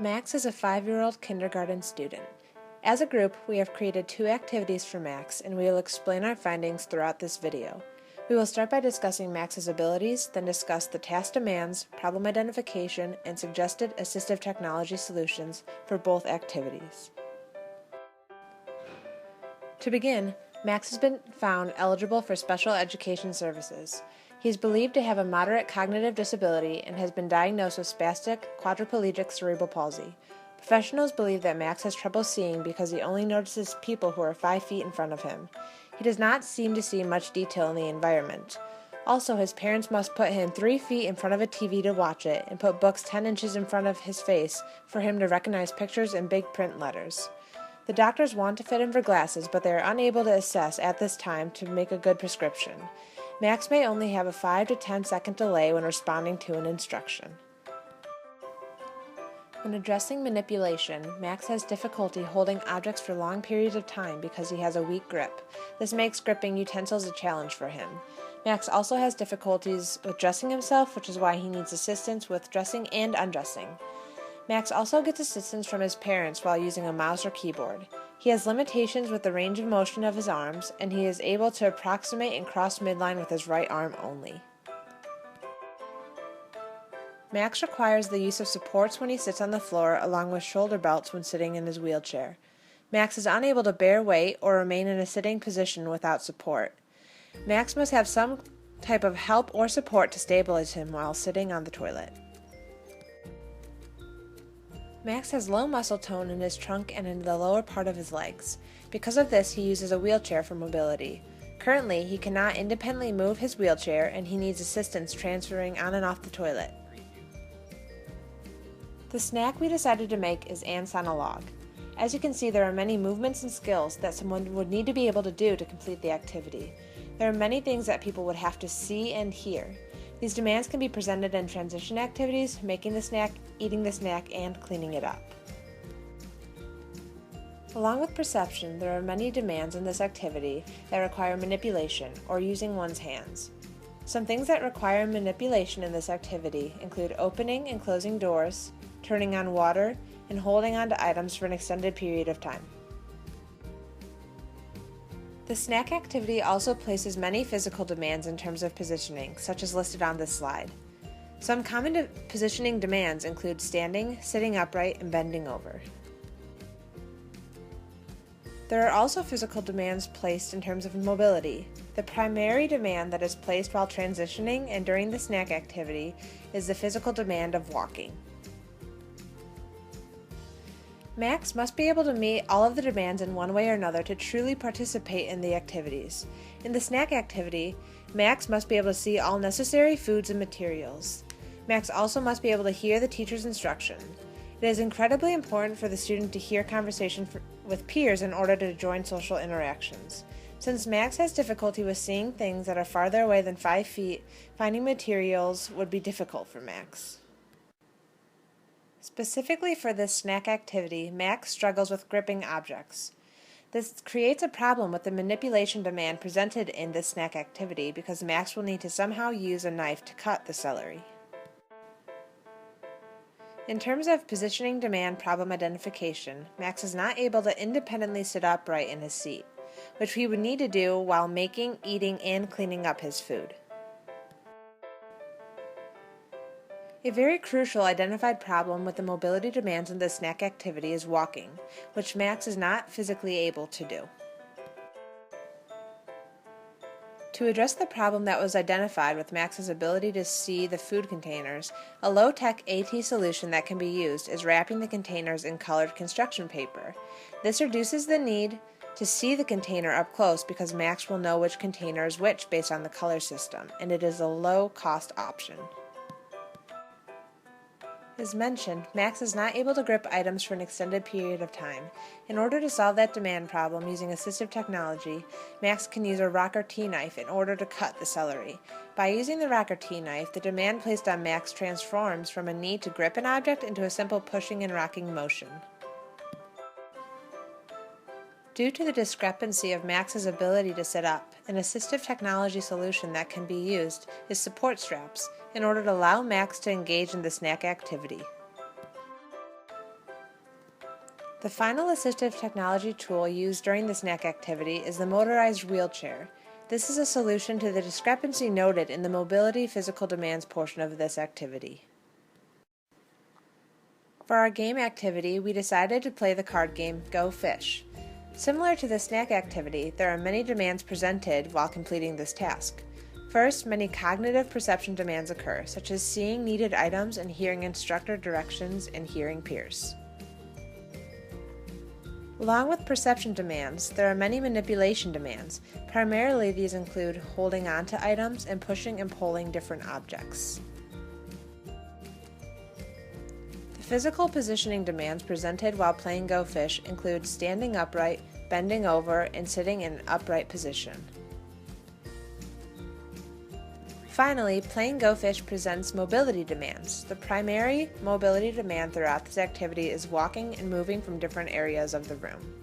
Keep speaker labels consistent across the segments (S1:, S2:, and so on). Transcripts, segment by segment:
S1: Max is a 5-year-old kindergarten student. As a group, we have created 2 activities for Max, and we will explain our findings throughout this video. We will start by discussing Max's abilities, then discuss the task demands, problem identification, and suggested assistive technology solutions for both activities. To begin, Max has been found eligible for special education services. He is believed to have a moderate cognitive disability and has been diagnosed with spastic quadriplegic cerebral palsy. Professionals believe that Max has trouble seeing because he only notices people who are 5 feet in front of him. He does not seem to see much detail in the environment. Also, his parents must put him 3 feet in front of a TV to watch it and put books 10 inches in front of his face for him to recognize pictures in big print letters. The doctors want to fit him for glasses, but they are unable to assess at this time to make a good prescription. Max may only have a 5 to 10 second delay when responding to an instruction. When addressing manipulation, Max has difficulty holding objects for long periods of time because he has a weak grip. This makes gripping utensils a challenge for him. Max also has difficulties with dressing himself, which is why he needs assistance with dressing and undressing. Max also gets assistance from his parents while using a mouse or keyboard. He has limitations with the range of motion of his arms, and he is able to approximate and cross midline with his right arm only. Max requires the use of supports when he sits on the floor, along with shoulder belts when sitting in his wheelchair. Max is unable to bear weight or remain in a sitting position without support. Max must have some type of help or support to stabilize him while sitting on the toilet. Max has low muscle tone in his trunk and in the lower part of his legs. Because of this, he uses a wheelchair for mobility. Currently, he cannot independently move his wheelchair and he needs assistance transferring on and off the toilet. The snack we decided to make is ants on a log. As you can see, there are many movements and skills that someone would need to be able to do to complete the activity. There are many things that people would have to see and hear. These demands can be presented in transition activities, making the snack, eating the snack, and cleaning it up. Along with perception, there are many demands in this activity that require manipulation or using one's hands. Some things that require manipulation in this activity include opening and closing doors, turning on water, and holding on to items for an extended period of time. The snack activity also places many physical demands in terms of positioning, such as listed on this slide. Some common positioning demands include standing, sitting upright, and bending over. There are also physical demands placed in terms of mobility. The primary demand that is placed while transitioning and during the snack activity is the physical demand of walking. Max must be able to meet all of the demands in one way or another to truly participate in the activities. In the snack activity, Max must be able to see all necessary foods and materials. Max also must be able to hear the teacher's instruction. It is incredibly important for the student to hear conversation with peers in order to join social interactions. Since Max has difficulty with seeing things that are farther away than 5 feet, finding materials would be difficult for Max. Specifically for this snack activity, Max struggles with gripping objects. This creates a problem with the manipulation demand presented in this snack activity because Max will need to somehow use a knife to cut the celery. In terms of positioning demand problem identification, Max is not able to independently sit upright in his seat, which he would need to do while making, eating, and cleaning up his food. A very crucial identified problem with the mobility demands in the snack activity is walking, which Max is not physically able to do. To address the problem that was identified with Max's ability to see the food containers, a low-tech AT solution that can be used is wrapping the containers in colored construction paper. This reduces the need to see the container up close because Max will know which container is which based on the color system, and it is a low-cost option. As mentioned, Max is not able to grip items for an extended period of time. In order to solve that demand problem using assistive technology, Max can use a rocker T-knife in order to cut the celery. By using the rocker T-knife, the demand placed on Max transforms from a need to grip an object into a simple pushing and rocking motion. Due to the discrepancy of Max's ability to sit up, an assistive technology solution that can be used is support straps in order to allow Max to engage in the snack activity. The final assistive technology tool used during the snack activity is the motorized wheelchair. This is a solution to the discrepancy noted in the mobility physical demands portion of this activity. For our game activity, we decided to play the card game Go Fish. Similar to the snack activity, there are many demands presented while completing this task. First, many cognitive perception demands occur, such as seeing needed items and hearing instructor directions and hearing peers. Along with perception demands, there are many manipulation demands. Primarily, these include holding on to items and pushing and pulling different objects. The physical positioning demands presented while playing Go Fish include standing upright, bending over, and sitting in an upright position. Finally, playing Go Fish presents mobility demands. The primary mobility demand throughout this activity is walking and moving from different areas of the room.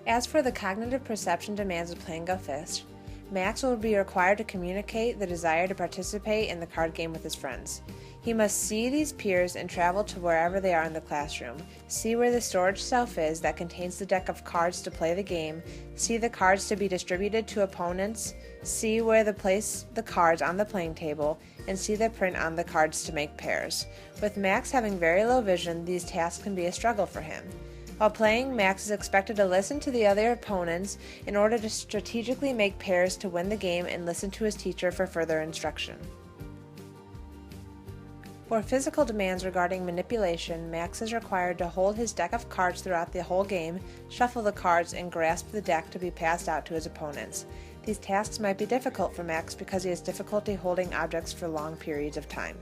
S1: As for the cognitive perception demands of playing Go Fish, Max will be required to communicate the desire to participate in the card game with his friends. He must see these peers and travel to wherever they are in the classroom, see where the storage shelf is that contains the deck of cards to play the game, see the cards to be distributed to opponents, see where to place the cards on the playing table, and see the print on the cards to make pairs. With Max having very low vision, these tasks can be a struggle for him. While playing, Max is expected to listen to the other opponents in order to strategically make pairs to win the game and listen to his teacher for further instruction. For physical demands regarding manipulation, Max is required to hold his deck of cards throughout the whole game, shuffle the cards, and grasp the deck to be passed out to his opponents. These tasks might be difficult for Max because he has difficulty holding objects for long periods of time.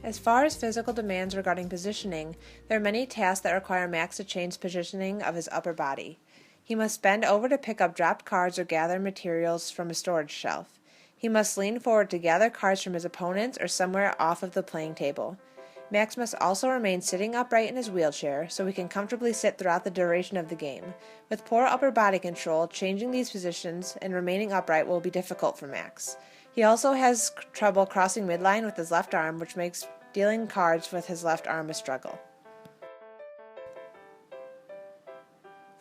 S1: As far as physical demands regarding positioning, there are many tasks that require Max to change positioning of his upper body. He must bend over to pick up dropped cards or gather materials from a storage shelf. He must lean forward to gather cards from his opponents or somewhere off of the playing table. Max must also remain sitting upright in his wheelchair so he can comfortably sit throughout the duration of the game. With poor upper body control, changing these positions and remaining upright will be difficult for Max. He also has trouble crossing midline with his left arm, which makes dealing cards with his left arm a struggle.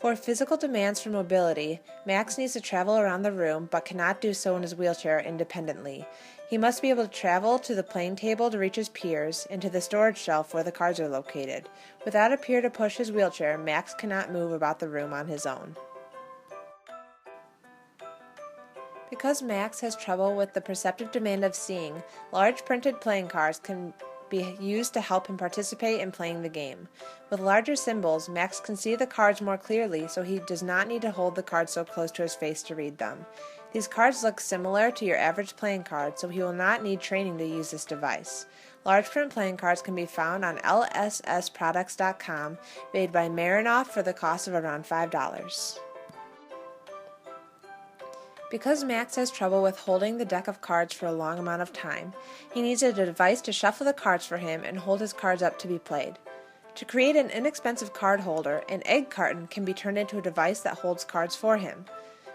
S1: For physical demands for mobility, Max needs to travel around the room but cannot do so in his wheelchair independently. He must be able to travel to the playing table to reach his peers and to the storage shelf where the cards are located. Without a peer to push his wheelchair, Max cannot move about the room on his own. Because Max has trouble with the perceptive demand of seeing, large printed playing cards can be used to help him participate in playing the game. With larger symbols, Max can see the cards more clearly, so he does not need to hold the cards so close to his face to read them. These cards look similar to your average playing card, so he will not need training to use this device. Large print playing cards can be found on lssproducts.com, made by Marinoff for the cost of around $5. Because Max has trouble with holding the deck of cards for a long amount of time, he needs a device to shuffle the cards for him and hold his cards up to be played. To create an inexpensive card holder, an egg carton can be turned into a device that holds cards for him.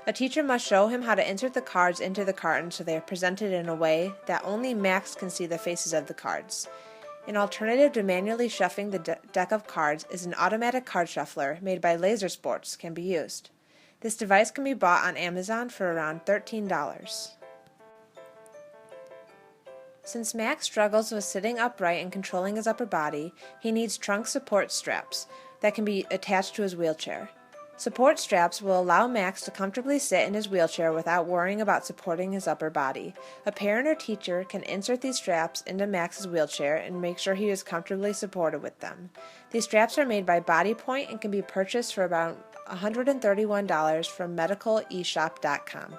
S1: A teacher must show him how to insert the cards into the carton so they are presented in a way that only Max can see the faces of the cards. An alternative to manually shuffling the deck of cards is an automatic card shuffler made by Laser Sports can be used. This device can be bought on Amazon for around $13. Since Max struggles with sitting upright and controlling his upper body, he needs trunk support straps that can be attached to his wheelchair. Support straps will allow Max to comfortably sit in his wheelchair without worrying about supporting his upper body. A parent or teacher can insert these straps into Max's wheelchair and make sure he is comfortably supported with them. These straps are made by Body Point and can be purchased for about $131 from medicaleshop.com.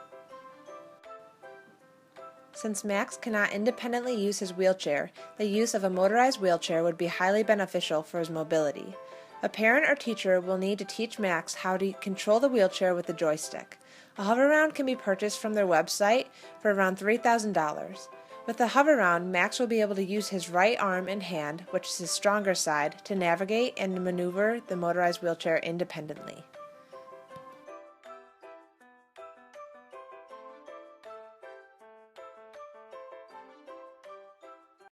S1: Since Max cannot independently use his wheelchair, the use of a motorized wheelchair would be highly beneficial for his mobility. A parent or teacher will need to teach Max how to control the wheelchair with the joystick. A hover-round can be purchased from their website for around $3,000. With the hover-round, Max will be able to use his right arm and hand, which is his stronger side, to navigate and maneuver the motorized wheelchair independently.